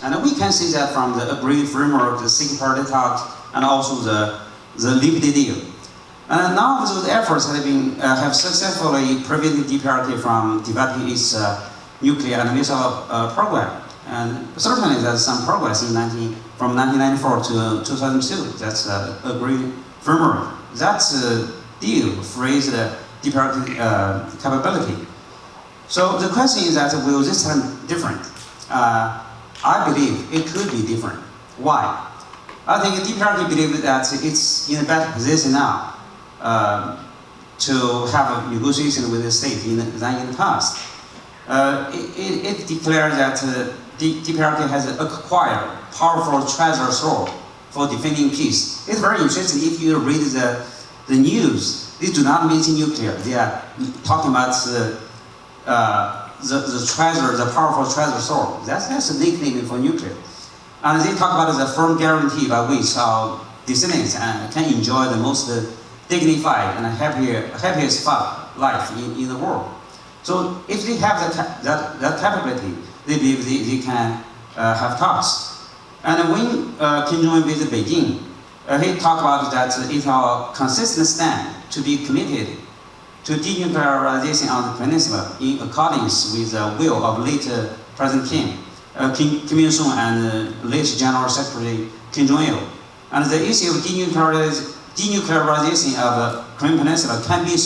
And we can see that from the agreed framework, the single-party talks, and also the Liberty deal. And none of those efforts have successfully prevented DPRK from developing its nuclear and missile program. And certainly there's some progress from 1994 to 2002. That's agreed framework. That deal frees the DPRK capability. So the question is that will this time different? I believe it could be different. Why? I think DPRK believes that it's in a better position now to have a negotiation with the state than in the past. It declares that DPRK has acquired powerful treasure trove for defending peace. It's very interesting if you read the news. They do not mention nuclear. They are talking about the treasure, the powerful treasure trove. That's a nickname for nuclear. And they talk about the firm guarantee by which our descendants can enjoy the most dignified and happiest life in the world. So if they have that capability, they believe they can have talks. And when Kim Jong-un visited Beijing, he talked about that it's our consistent stand to be committed to denuclearization of the peninsula in accordance with the will of late President Kim Il-sung and late General Secretary Kim Jong-il. And the issue of denuclearization of the Korean Peninsula can be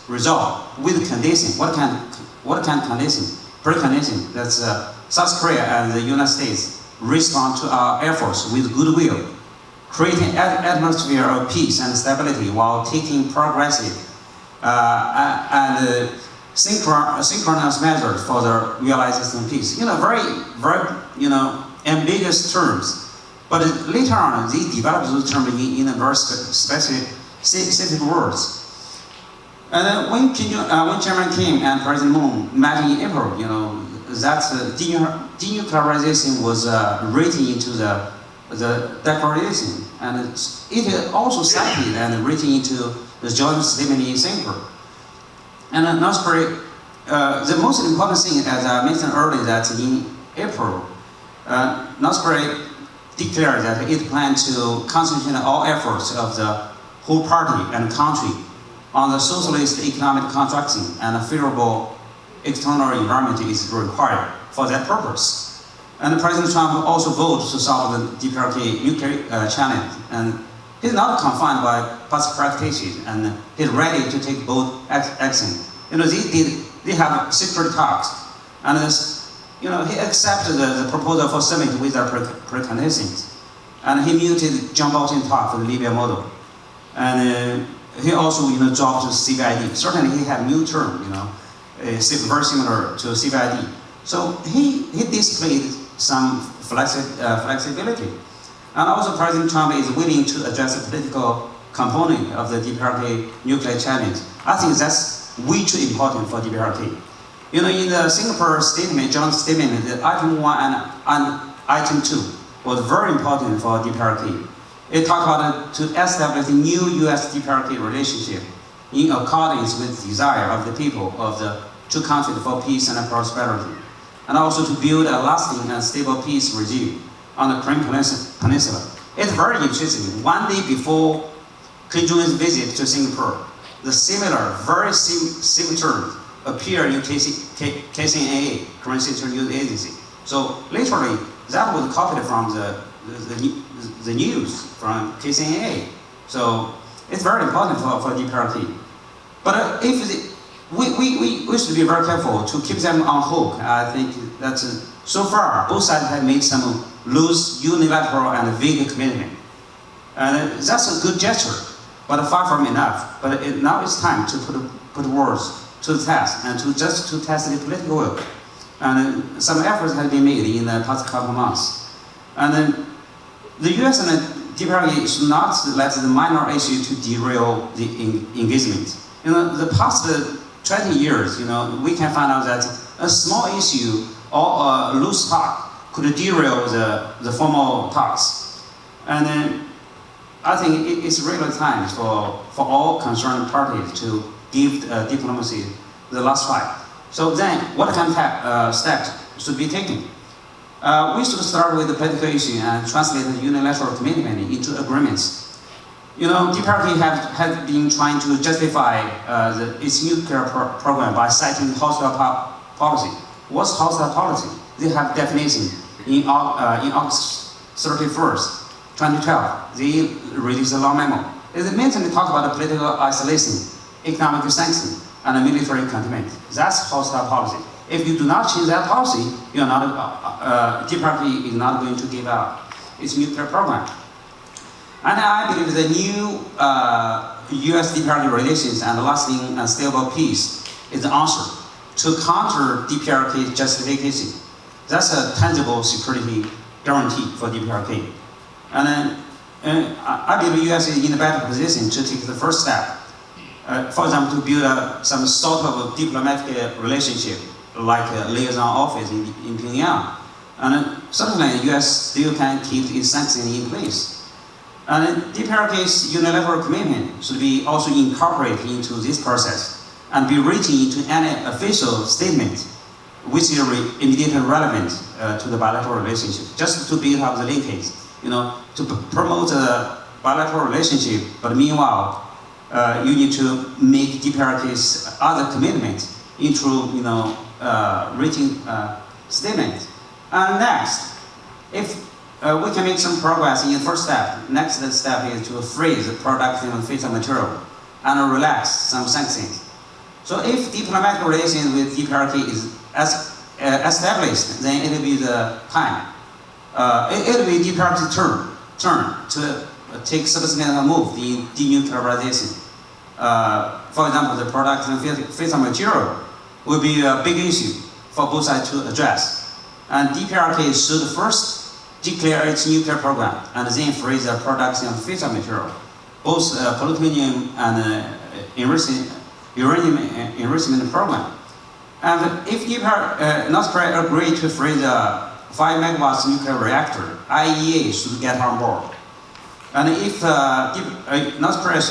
resolved with condition. What kind of condition? Precondition that South Korea and the United States respond to our efforts with goodwill, creating an atmosphere of peace and stability while taking progressive and synchronous measures for the realization of peace. Very ambiguous terms. But later on, they developed those terms in a very specific words. And then when Chairman Kim and President Moon met in April, that denuclearization was written into the declaration, and it also cited and written into the joint statement in Singapore. And North Korea, the most important thing, as I mentioned earlier, that in April, North Korea declared that it planned to concentrate all efforts of the whole party and country on the socialist economic construction, and a favorable external environment is required for that purpose. And President Trump also voted to solve the DPRK nuclear challenge, and he's not confined by past practices, and he's ready to take both action. They have secret talks, and he accepted the proposal for summit without preconditions, and he muted John Bolton talk for the Libya model, and he also dropped CVID. Certainly he had new term, very similar to CVID. So he displayed some flexibility, and also President Trump is willing to address the political component of the DPRK nuclear challenge. I think that's way too important for DPRK. In the Singapore statement, joint statement, the item 1 and item 2 was very important for DPRK. It talked about to establish a new U.S.-DPRK relationship in accordance with the desire of the people of the two countries for peace and prosperity, and also to build a lasting and stable peace regime on the Korean Peninsula. It's very interesting. One day before Kim Jong-un's visit to Singapore, the very similar terms appear in KCNA, Korean Central News Agency. So literally, that was copied from the news from KCNA. So it's very important for DPRK. But we should be very careful to keep them on hook. I think that so far both sides have made some loose, unilateral, and vague commitment. And that's a good gesture, but far from enough. But now it's time to put words to the test, and to test the political will. And some efforts have been made in the past couple of months. And then the U.S. and the DPRK should not let the minor issue to derail the engagement. The past 20 years, we can find out that a small issue or a loose talk could derail the formal talks. And then I think it's really time for all concerned parties to give diplomacy the last fight. So then, what kind of steps should be taken? We should start with the political issue and translate the unilateral commitment into agreements. You know, DPRK has been trying to justify its nuclear program by citing hostile policy. What's hostile policy? They have definition in August 31st, 2012. They released a long memo. It mainly talk about the political isolation, economic sanction, and military containment. That's hostile policy. If you do not change that policy, you are not, DPRK is not going to give up its nuclear program. And I believe the new US-DPRK relations and lasting and stable peace is the answer to counter DPRK justification. That's a tangible security guarantee for DPRK. And I believe the US is in a better position to take the first step. For example, to build some sort of diplomatic relationship, like a liaison office in Pyongyang. And certainly the US still can keep its sanctions in place. And DPRK's unilateral commitment should be also incorporated into this process and be written into any official statement which is immediately relevant to the bilateral relationship, just to build up the linkage, you know, to promote a bilateral relationship. But meanwhile, you need to make DPRK's other commitments into, you know, written statement. And next, if we can make some progress in the first step. Next step is to freeze the production of fissile material and relax some sanctions. So if diplomatic relations with DPRK is established, then it will be the time. It will be DPRK's turn to take substantial move in denuclearization. For example, the production of fissile material will be a big issue for both sides to address. And DPRK should first declare its nuclear program and then freeze the production of fissile material, both plutonium and uranium enrichment program. And if North Korea agreed to freeze a 5 megawatts nuclear reactor, IAEA should get on board. And if North Korea,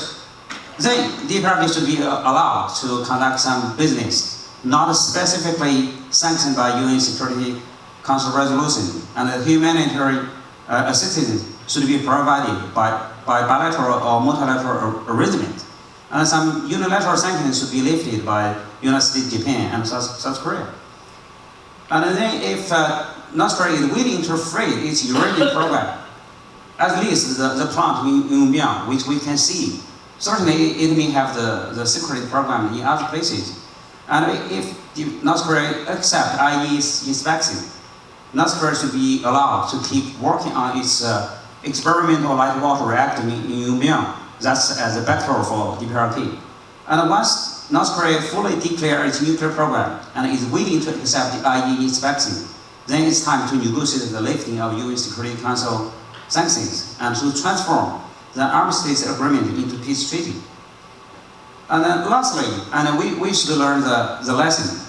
then DPRK should be allowed to conduct some business, not specifically sanctioned by UN Security Council resolution, and the humanitarian assistance should be provided by bilateral or multilateral arrangement. And some unilateral sanctions should be lifted by United States, Japan, and South Korea. And then if North Korea is willing to freeze its uranium program, at least the plant in Yongbyon, which we can see, certainly it may have the security program in other places. And if North Korea accepts IAEA's inspection, North Korea should be allowed to keep working on its experimental light water reactor in Yongbyon. That's as a backdoor for DPRK. And once North Korea fully declares its nuclear program and is willing to accept the IAEA inspection, then it's time to negotiate the lifting of UN Security Council sanctions and to transform the armistice agreement into peace treaty. And then lastly, and we should learn the lesson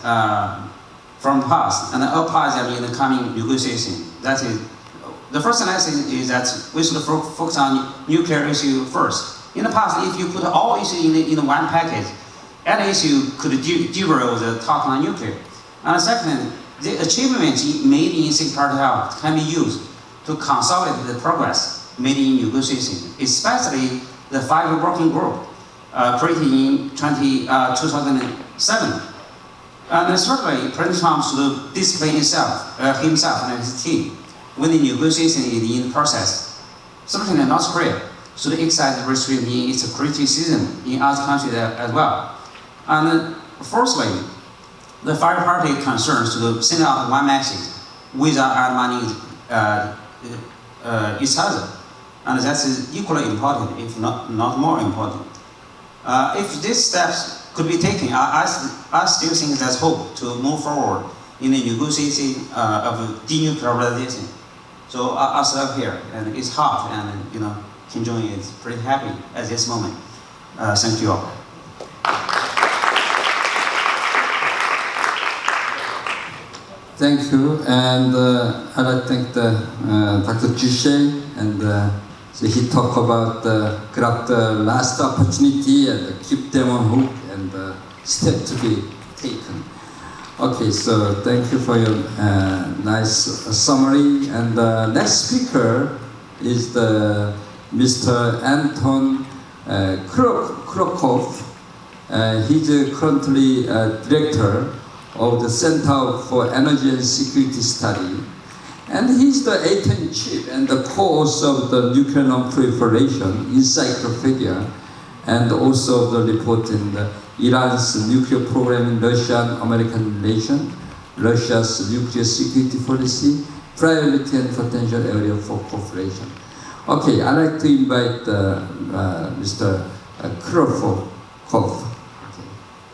from the past and apply them in the coming negotiation. That is, the first lesson is that we should focus on nuclear issue first. In the past, if you put all issues in one package, any issue could derail the talk on nuclear. And second, the achievements made in six-party talks can be used to consolidate the progress made in negotiation, especially the 5 working group created in 2007. And certainly, President Trump should discipline himself and his team when the negotiation is in process. Certainly, North Korea should exercise restraint in its criticism in other countries as well. And fourthly, the 5 party concerns should send out one message without undermining each other. And that's equally important, if not more important. If these steps could be taken, I still think there's hope to move forward in the negotiation of denuclearization. So I'll stop here, and it's hot, and Kim Jong-un is pretty happy at this moment. Thank you all. Thank you, and I'd like to thank Dr. Jishe, and so he talked about grab the last opportunity and keep them on hook and step to be taken. Okay, so thank you for your nice summary. And the next speaker is the Mr. Anton Krokov. He's currently director of the Center for Energy and Security Study. And he's the editor-in-chief and the co-author of the Nuclear Non-Proliferation Encyclopedia, and also the report in the Iran's nuclear program in Russian-American relations, Russia's nuclear security policy, priority and potential area for cooperation. Okay, I'd like to invite Mr. Krokov. Okay,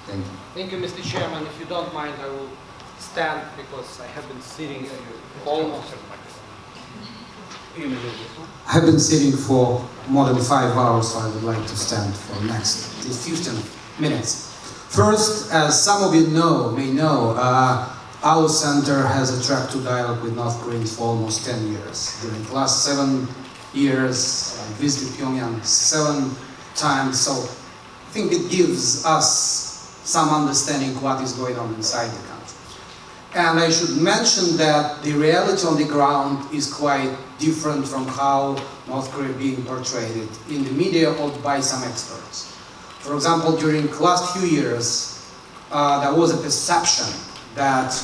thank you. Thank you, Mr. Chairman. If you don't mind, I will stand because I have been sitting almost. I have been sitting for more than 5 hours, so I would like to stand for the next 15 minutes. First, as some of you may know, our center has a track to dialogue with North Koreans for almost 10 years. During the last 7 years, I visited Pyongyang 7 times, so I think it gives us some understanding what is going on inside the country. And I should mention that the reality on the ground is quite different from how North Korea is being portrayed in the media or by some experts. For example, during the last few years, there was a perception that